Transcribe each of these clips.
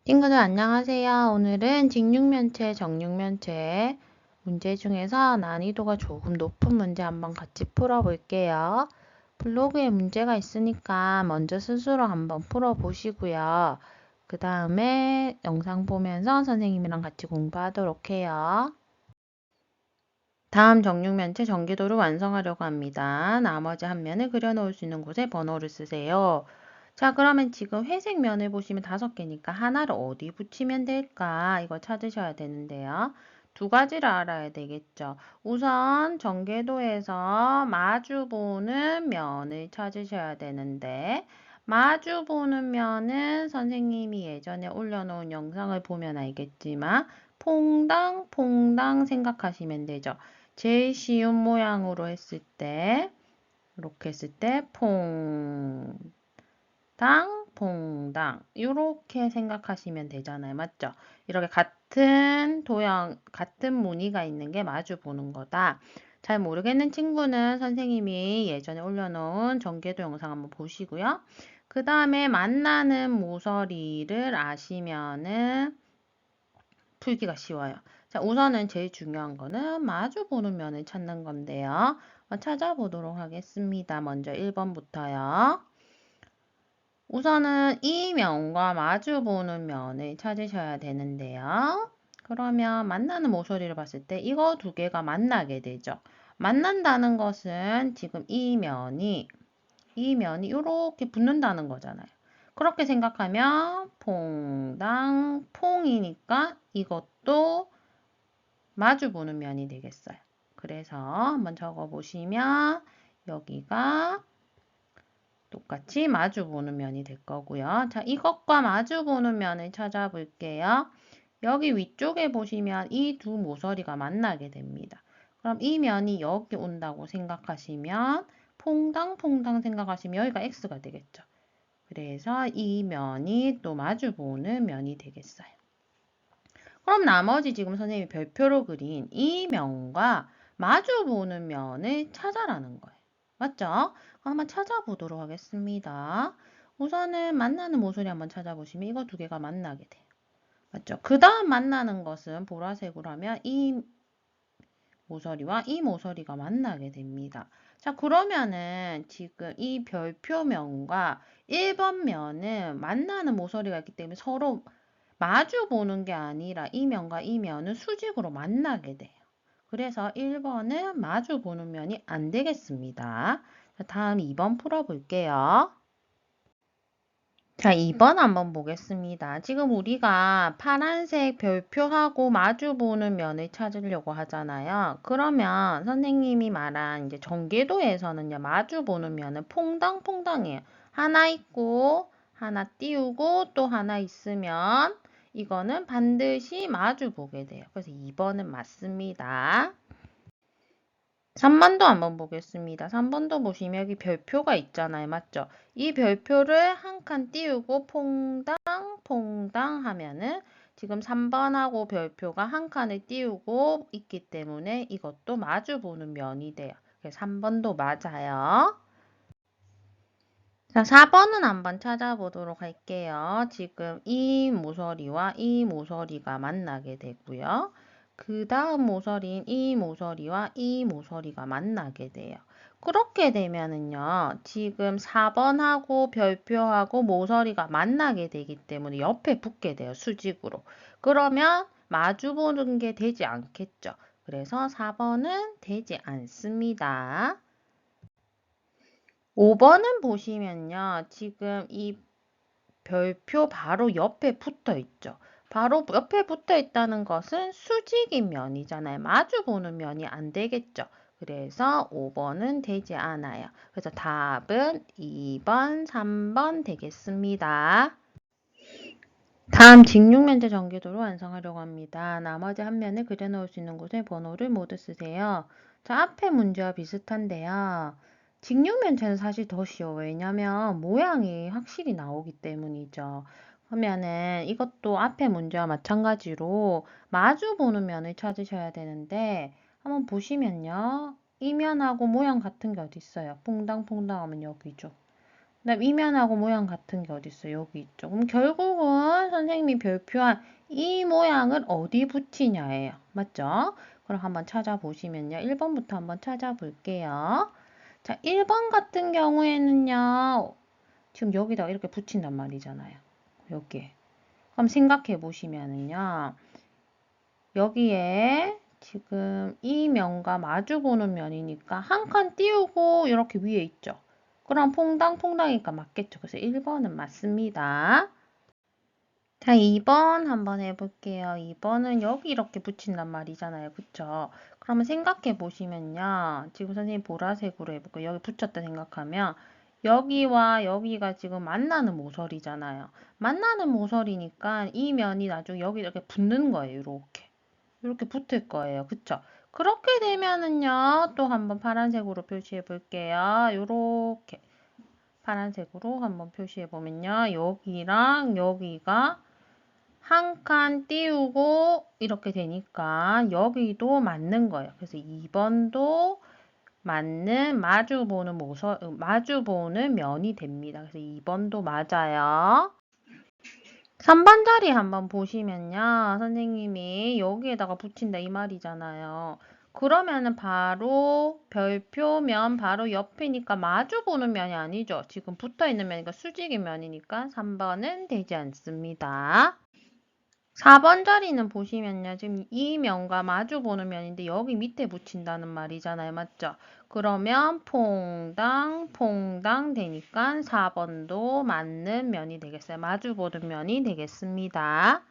친구들 안녕하세요. 오늘은 직육면체, 정육면체 문제 중에서 난이도가 조금 높은 문제 한번 같이 풀어볼게요. 블로그에 문제가 있으니까 먼저 스스로 한번 풀어보시고요. 그 다음에 영상 보면서 선생님이랑 같이 공부하도록 해요. 다음 정육면체 전개도를 완성하려고 합니다. 나머지 한 면을 그려놓을 수 있는 곳에 번호를 쓰세요. 자, 그러면 지금 회색 면을 보시면 5개니까 하나를 어디 붙이면 될까? 이거 찾으셔야 되는데요. 두 가지를 알아야 되겠죠. 우선 전개도에서 마주보는 면을 찾으셔야 되는데 마주보는 면은 선생님이 예전에 올려놓은 영상을 보면 알겠지만 퐁당 생각하시면 되죠. 제일 쉬운 모양으로 했을 때 이렇게 했을 때 퐁당 이렇게 생각하시면 되잖아요. 맞죠? 이렇게 같은 도형, 같은 무늬가 있는 게 마주 보는 거다. 잘 모르겠는 친구는 선생님이 예전에 올려놓은 전개도 영상 한번 보시고요. 그 다음에 만나는 모서리를 아시면은 풀기가 쉬워요. 자, 우선은 제일 중요한 거는 마주 보는 면을 찾는 건데요. 찾아보도록 하겠습니다. 먼저 1번부터요. 우선은 이 면과 마주 보는 면을 찾으셔야 되는데요. 그러면 만나는 모서리를 봤을 때 이거 두 개가 만나게 되죠. 만난다는 것은 지금 이 면이 이렇게 붙는다는 거잖아요. 그렇게 생각하면 퐁이니까 이것도 마주보는 면이 되겠어요. 그래서 한번 적어보시면 여기가 똑같이 마주보는 면이 될 거고요. 자, 이것과 마주보는 면을 찾아볼게요. 여기 위쪽에 보시면 이 두 모서리가 만나게 됩니다. 그럼 이 면이 여기 온다고 생각하시면 퐁당 생각하시면 여기가 x가 되겠죠. 그래서 이 면이 또 마주보는 면이 되겠어요. 그럼 나머지 지금 선생님이 별표로 그린 이 면과 마주보는 면을 찾아라는 거예요. 맞죠? 한번 찾아보도록 하겠습니다. 우선은 만나는 모서리 한번 찾아보시면 이거 두 개가 만나게 돼요. 맞죠? 그 다음 만나는 것은 보라색으로 하면 이 모서리와 이 모서리가 만나게 됩니다. 자, 그러면은 지금 이 별표면과 1번 면은 만나는 모서리가 있기 때문에 서로 마주 보는 게 아니라 이 면과 이 면은 수직으로 만나게 돼요. 그래서 1번은 마주 보는 면이 안 되겠습니다. 자, 다음 2번 풀어볼게요. 자, 2번 한번 보겠습니다. 지금 우리가 파란색 별표하고 마주 보는 면을 찾으려고 하잖아요. 그러면 선생님이 말한 이제 전개도에서는요, 마주 보는 면은 퐁당퐁당해요. 하나 있고, 하나 띄우고, 또 하나 있으면 이거는 반드시 마주 보게 돼요. 그래서 2번은 맞습니다. 3번도 한번 보겠습니다. 3번도 보시면 여기 별표가 있잖아요. 맞죠? 이 별표를 한 칸 띄우고 퐁당 하면은 지금 3번하고 별표가 한 칸을 띄우고 있기 때문에 이것도 마주 보는 면이 돼요. 그래서 3번도 맞아요. 자, 4번은 한번 찾아보도록 할게요. 지금 이 모서리와 이 모서리가 만나게 되고요. 그 다음 모서리인 이 모서리와 이 모서리가 만나게 돼요. 그렇게 되면은요, 지금 4번하고 별표하고 모서리가 만나게 되기 때문에 옆에 붙게 돼요, 수직으로. 그러면 마주 보는 게 되지 않겠죠. 그래서 4번은 되지 않습니다. 5번은 보시면요. 지금 이 별표 바로 옆에 붙어 있죠. 바로 옆에 붙어 있다는 것은 수직인 면이잖아요. 마주 보는 면이 안 되겠죠. 그래서 5번은 되지 않아요. 그래서 답은 2번, 3번 되겠습니다. 다음 직육면체 전개도를 완성하려고 합니다. 나머지 한 면을 그려놓을 수 있는 곳에 번호를 모두 쓰세요. 자, 앞에 문제와 비슷한데요. 직육면체는 사실 더 쉬워요. 왜냐면 모양이 확실히 나오기 때문이죠. 그러면은 이것도 앞에 문제와 마찬가지로 마주 보는 면을 찾으셔야 되는데 한번 보시면요. 이 면하고 모양 같은 게 어디 있어요? 퐁당퐁당 하면 여기죠. 그다음 이면하고 모양 같은 게 어디 있어요? 여기 있죠. 그럼 결국은 선생님이 별표한 이 모양을 어디 붙이냐예요. 맞죠? 그럼 한번 찾아보시면요. 1번부터 한번 찾아볼게요. 자, 1번 같은 경우에는요. 지금 여기다가 이렇게 붙인단 말이잖아요. 여기에. 그럼 생각해 보시면은요. 여기에 지금 이 면과 마주보는 면이니까 한 칸 띄우고 이렇게 위에 있죠. 그럼 퐁당퐁당이니까 맞겠죠. 그래서 1번은 맞습니다. 자, 2번 한번 해볼게요. 2번은 여기 이렇게 붙인단 말이잖아요. 그쵸? 그러면 생각해 보시면요. 지금 선생님 보라색으로 해볼게요. 여기 붙였다 생각하면 여기와 여기가 지금 만나는 모서리잖아요. 만나는 모서리니까 이 면이 나중에 여기 이렇게 붙는 거예요. 이렇게. 이렇게 붙을 거예요. 그쵸? 그렇게 되면은요. 또 한번 파란색으로 표시해 볼게요. 요렇게 파란색으로 한번 표시해 보면요. 여기랑 여기가 한 칸 띄우고 이렇게 되니까 여기도 맞는 거예요. 그래서 2번도 맞는 마주보는 면이 됩니다. 그래서 2번도 맞아요. 3번 자리 한번 보시면요. 선생님이 여기에다가 붙인다 이 말이잖아요. 그러면은 바로 별표면 바로 옆이니까 마주보는 면이 아니죠. 지금 붙어있는 면이니까 수직인 면이니까 3번은 되지 않습니다. 4번 자리는 보시면요. 지금 이 면과 마주보는 면인데 여기 밑에 붙인다는 말이잖아요. 맞죠? 그러면 퐁당 되니까 4번도 맞는 면이 되겠어요. 마주보는 면이 되겠습니다.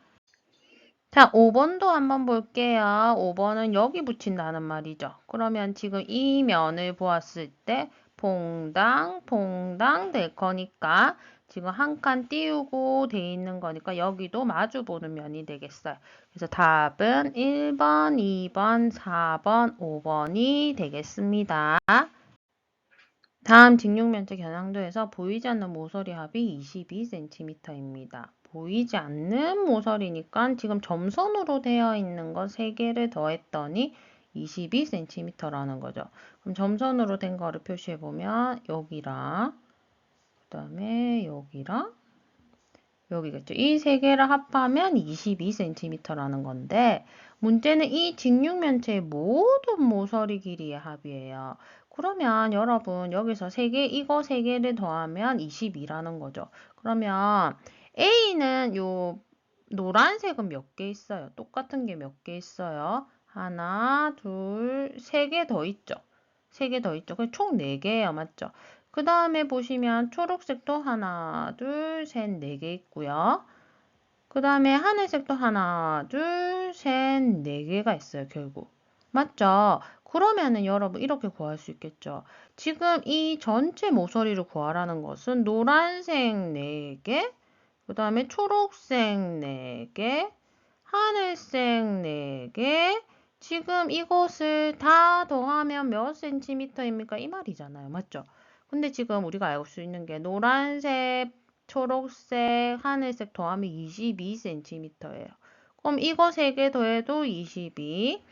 자, 5번도 한번 볼게요. 5번은 여기 붙인다는 말이죠. 그러면 지금 이 면을 보았을 때 퐁당 될 거니까 지금 한 칸 띄우고 돼 있는 거니까 여기도 마주 보는 면이 되겠어요. 그래서 답은 1번, 2번, 4번, 5번이 되겠습니다. 다음 직육면적 겨냥도에서 보이지 않는 모서리 합이 22cm입니다. 보이지 않는 모서리니까 지금 점선으로 되어 있는 거 3개를 더했더니 22cm라는 거죠. 그럼 점선으로 된 거를 표시해 보면 여기랑 그 다음에 여기랑 여기겠죠. 이 3개를 합하면 22cm라는 건데 문제는 이 직육면체의 모든 모서리 길이의 합이에요. 그러면 여러분 여기서 이거 3개를 더하면 22라는 거죠. 그러면 A는 요 노란색은 몇 개 있어요? 똑같은 게 몇 개 있어요? 하나, 둘, 3개 더 있죠. 3개 더 있죠. 총 4개예요. 맞죠? 그 다음에 보시면 초록색도 하나, 둘, 셋, 4개 있고요. 그 다음에 하늘색도 하나, 둘, 셋, 4개가 있어요, 결국. 맞죠? 그러면은 여러분 이렇게 구할 수 있겠죠. 지금 이 전체 모서리를 구하라는 것은 노란색 4개, 그 다음에 초록색 4개, 하늘색 4개, 지금 이것을 다 더하면 몇 센티미터입니까? 이 말이잖아요. 맞죠? 근데 지금 우리가 알 수 있는 게 노란색, 초록색, 하늘색 더하면 22cm예요. 그럼 이거 3개 더해도 22,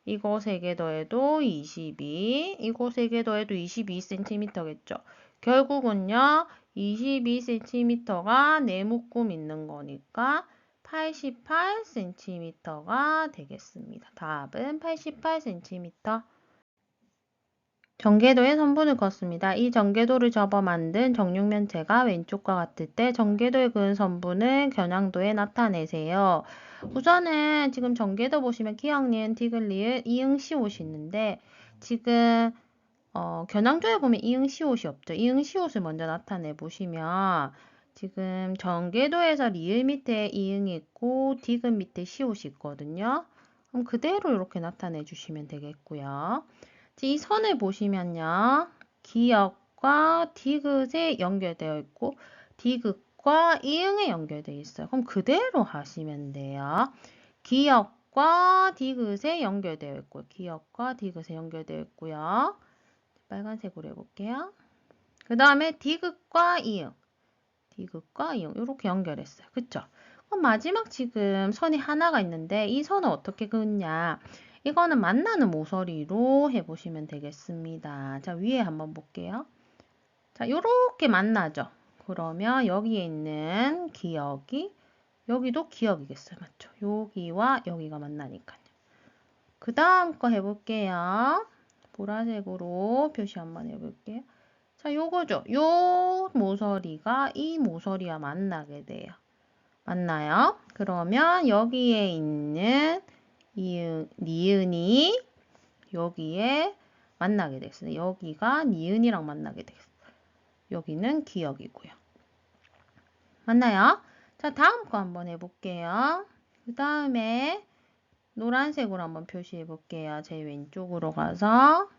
이거 3개 더해도 22, 이거 3개 더해도 22cm겠죠. 결국은요, 22cm가 네 묶음 있는 거니까 88cm가 되겠습니다. 답은 88cm. 전개도의 선분을 걷습니다. 이 전개도를 접어 만든 정육면체가 왼쪽과 같을 때 전개도에 그은 선분을 겨냥도에 나타내세요. 우선은 지금 전개도 보시면 기역, 니은, 디귿, 리을, 이응, 시옷이 있는데 지금 겨냥도에 보면 이응, 시옷이 없죠. 이응, 시옷을 먼저 나타내 보시면 지금 전개도에서 리을 밑에 이응이 있고 디귿 밑에 시옷이 있거든요. 그럼 그대로 이렇게 나타내 주시면 되겠고요. 이 선을 보시면요. 기역과 디귿에 연결되어 있고 디귿과 이응에 연결되어 있어요. 그럼 그대로 하시면 돼요. 기역과 디귿에 연결되어 있고 기역과 디귿에 연결되어 있고요. 빨간색으로 해볼게요. 그 다음에 디귿과 이응 이렇게 연결했어요. 그쵸? 그럼 마지막 지금 선이 하나가 있는데 이 선을 어떻게 그었냐? 이거는 만나는 모서리로 해보시면 되겠습니다. 자, 위에 한번 볼게요. 자, 요렇게 만나죠. 그러면 여기에 있는 기역이 여기도 기역이겠어요. 맞죠? 여기와 여기가 만나니까요. 그 다음 거 해볼게요. 보라색으로 표시 한번 해볼게요. 자, 요거죠. 요 모서리가 이 모서리와 만나게 돼요. 맞나요? 그러면 여기에 있는 니은이 여기에 만나게 됐어요. 여기가 니은이랑 만나게 됐어요. 여기는 기역이고요. 맞나요? 자, 다음 거 한번 해볼게요. 그 다음에 노란색으로 한번 표시해 볼게요. 제 왼쪽으로 가서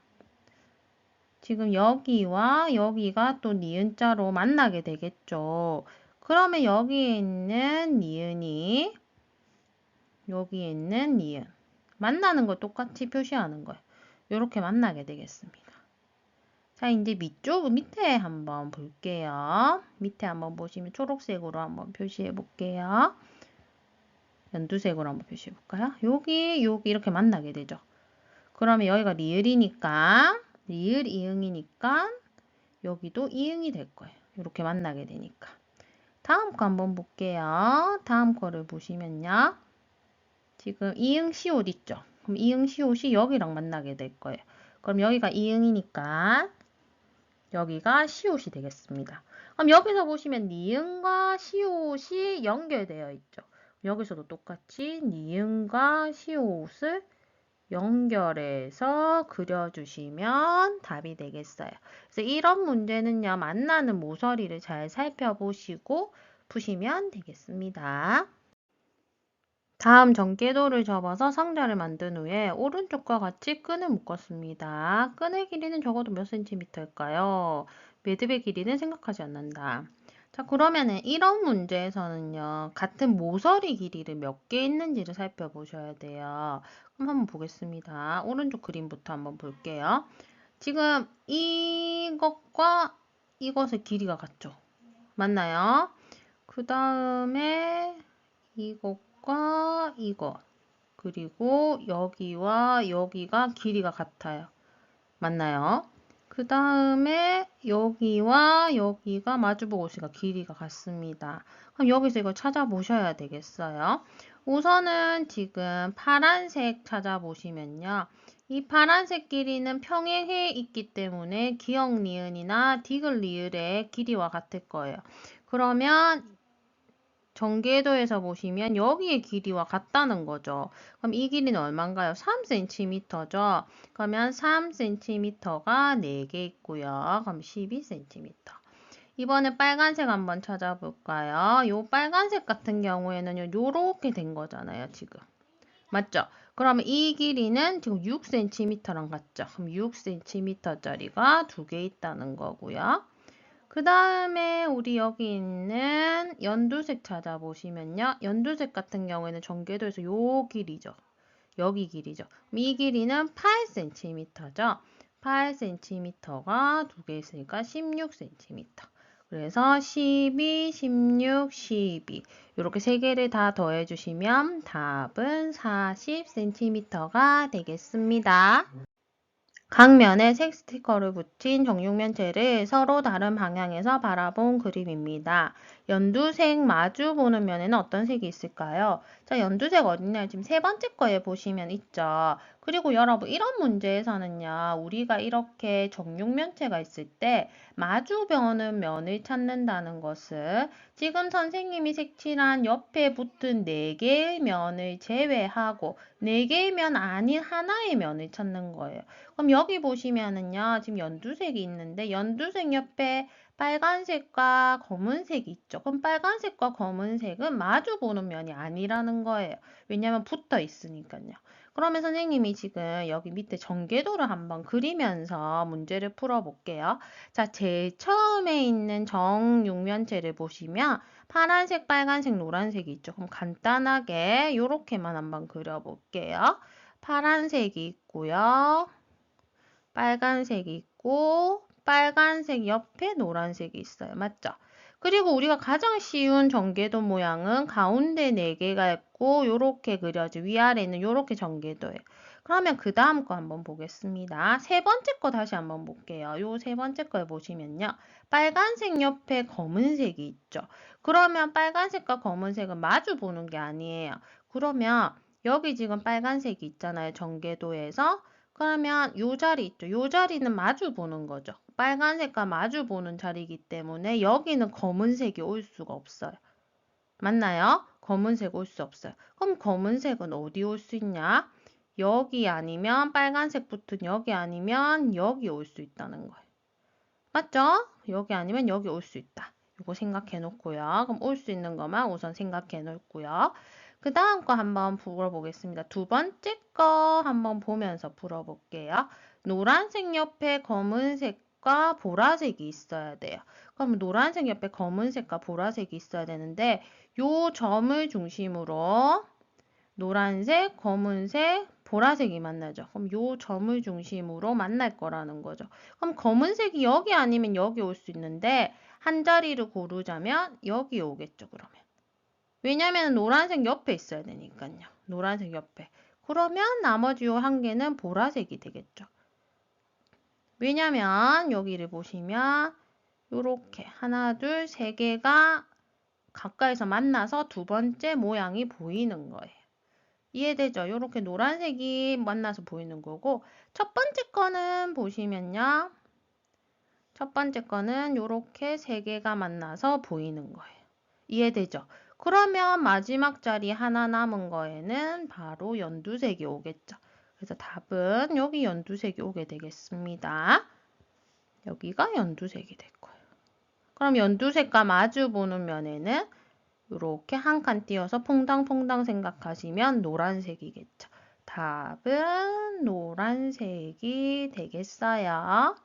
지금 여기와 여기가 또 니은자로 만나게 되겠죠. 그러면 여기에 있는 니은이 여기에 있는 니은 만나는 거 똑같이 표시하는 거예요. 이렇게 만나게 되겠습니다. 자, 이제 밑에 한번 볼게요. 밑에 한번 보시면 초록색으로 한번 표시해 볼게요. 연두색으로 한번 표시해 볼까요? 여기 이렇게 만나게 되죠. 그러면 여기가 리을이니까 리을 이응이니까 여기도 이응이 될 거예요. 이렇게 만나게 되니까. 다음 거 한번 볼게요. 다음 거를 보시면요. 지금 이응 시옷 있죠? 그럼 이응 시옷이 여기랑 만나게 될 거예요. 그럼 여기가 이응이니까 여기가 시옷이 되겠습니다. 그럼 여기서 보시면 니은과 시옷이 연결되어 있죠. 여기서도 똑같이 니은과 시옷을 연결해서 그려주시면 답이 되겠어요. 그래서 이런 문제는요, 만나는 모서리를 잘 살펴보시고 푸시면 되겠습니다. 다음 전개도를 접어서 상자를 만든 후에 오른쪽과 같이 끈을 묶었습니다. 끈의 길이는 적어도 몇 cm일까요? 매듭의 길이는 생각하지 않는다. 자, 그러면은 이런 문제에서는요, 같은 모서리 길이를 몇 개 있는지를 살펴보셔야 돼요. 그럼 한번 보겠습니다. 오른쪽 그림부터 한번 볼게요. 지금 이것과 이것의 길이가 같죠? 맞나요? 그 다음에 이것과 이것 그리고 여기와 여기가 길이가 같아요. 맞나요? 그 다음에 여기와 여기가 마주보고 있으니까 길이가 같습니다. 그럼 여기서 이걸 찾아보셔야 되겠어요. 우선은 지금 파란색 찾아보시면요. 이 파란색 길이는 평행해 있기 때문에 기역 니은이나 디귿 리을의 길이와 같을 거예요. 그러면 전개도에서 보시면 여기의 길이와 같다는 거죠. 그럼 이 길이는 얼마인가요? 3cm죠. 그러면 3cm가 4개 있고요. 그럼 12cm. 이번에 빨간색 한번 찾아볼까요? 요 빨간색 같은 경우에는 요렇게 된 거잖아요, 지금. 맞죠? 그러면 이 길이는 지금 6cm랑 같죠? 그럼 6cm짜리가 2개 있다는 거고요. 그 다음에 우리 여기 있는 연두색 찾아보시면요. 연두색 같은 경우에는 전개도에서 요 길이죠. 여기 길이죠. 이 길이는 8cm죠. 8cm가 2개 있으니까 16cm. 그래서 12, 16, 12 이렇게 3개를 다 더해주시면 답은 40cm가 되겠습니다. 각 면에 색 스티커를 붙인 정육면체를 서로 다른 방향에서 바라본 그림입니다. 연두색 마주 보는 면에는 어떤 색이 있을까요? 자, 연두색 어딨나요? 지금 세 번째 거에 보시면 있죠. 그리고 여러분 이런 문제에서는요. 우리가 이렇게 정육면체가 있을 때 마주 보는 면을 찾는다는 것을 지금 선생님이 색칠한 옆에 붙은 4개의 면을 제외하고 4개의 면 아닌 하나의 면을 찾는 거예요. 그럼 여기 보시면은요, 지금 연두색이 있는데, 연두색 옆에 빨간색과 검은색이 있죠. 그럼 빨간색과 검은색은 마주 보는 면이 아니라는 거예요. 왜냐면 붙어 있으니까요. 그러면 선생님이 지금 여기 밑에 전개도를 한번 그리면서 문제를 풀어볼게요. 자, 제일 처음에 있는 정육면체를 보시면 파란색, 빨간색, 노란색이 있죠. 그럼 간단하게 이렇게만 한번 그려볼게요. 파란색이 있고요. 빨간색이 있고 빨간색 옆에 노란색이 있어요. 맞죠? 그리고 우리가 가장 쉬운 전개도 모양은 가운데 4개가 있고 요렇게 그려져 위아래는 요렇게 전개도예요. 그러면 그 다음 거 한번 보겠습니다. 세 번째 거 다시 한번 볼게요. 요 세 번째 거에 보시면요. 빨간색 옆에 검은색이 있죠. 그러면 빨간색과 검은색은 마주 보는 게 아니에요. 그러면 여기 지금 빨간색이 있잖아요. 전개도에서. 그러면 요 자리 있죠. 요 자리는 마주 보는 거죠. 빨간색과 마주 보는 자리이기 때문에 여기는 검은색이 올 수가 없어요. 맞나요? 검은색 올 수 없어요. 그럼 검은색은 어디 올 수 있냐? 여기 아니면 빨간색 붙은 여기 아니면 여기 올 수 있다는 거예요. 맞죠? 여기 아니면 여기 올 수 있다. 이거 생각해 놓고요. 그럼 올 수 있는 것만 우선 생각해 놓고요. 그 다음 거 한번 풀어보겠습니다. 두 번째 거 한번 보면서 풀어볼게요. 노란색 옆에 검은색과 보라색이 있어야 돼요. 그럼 노란색 옆에 검은색과 보라색이 있어야 되는데 요 점을 중심으로 노란색, 검은색, 보라색이 만나죠. 그럼 요 점을 중심으로 만날 거라는 거죠. 그럼 검은색이 여기 아니면 여기 올 수 있는데 한 자리를 고르자면 여기 오겠죠, 그러면. 왜냐면 노란색 옆에 있어야 되니까요. 노란색 옆에. 그러면 나머지 요 한 개는 보라색이 되겠죠. 왜냐면 여기를 보시면 요렇게 하나, 둘, 세 개가 가까이서 만나서 두 번째 모양이 보이는 거예요. 이해되죠? 이렇게 노란색이 만나서 보이는 거고 첫 번째 거는 보시면요. 첫 번째 거는 이렇게 세 개가 만나서 보이는 거예요. 이해되죠? 그러면 마지막 자리 하나 남은 거에는 바로 연두색이 오겠죠. 그래서 답은 여기 연두색이 오게 되겠습니다. 여기가 연두색이 될 거예요. 그럼 연두색과 마주 보는 면에는 이렇게 한 칸 띄어서 퐁당퐁당 생각하시면 노란색이겠죠. 답은 노란색이 되겠어요.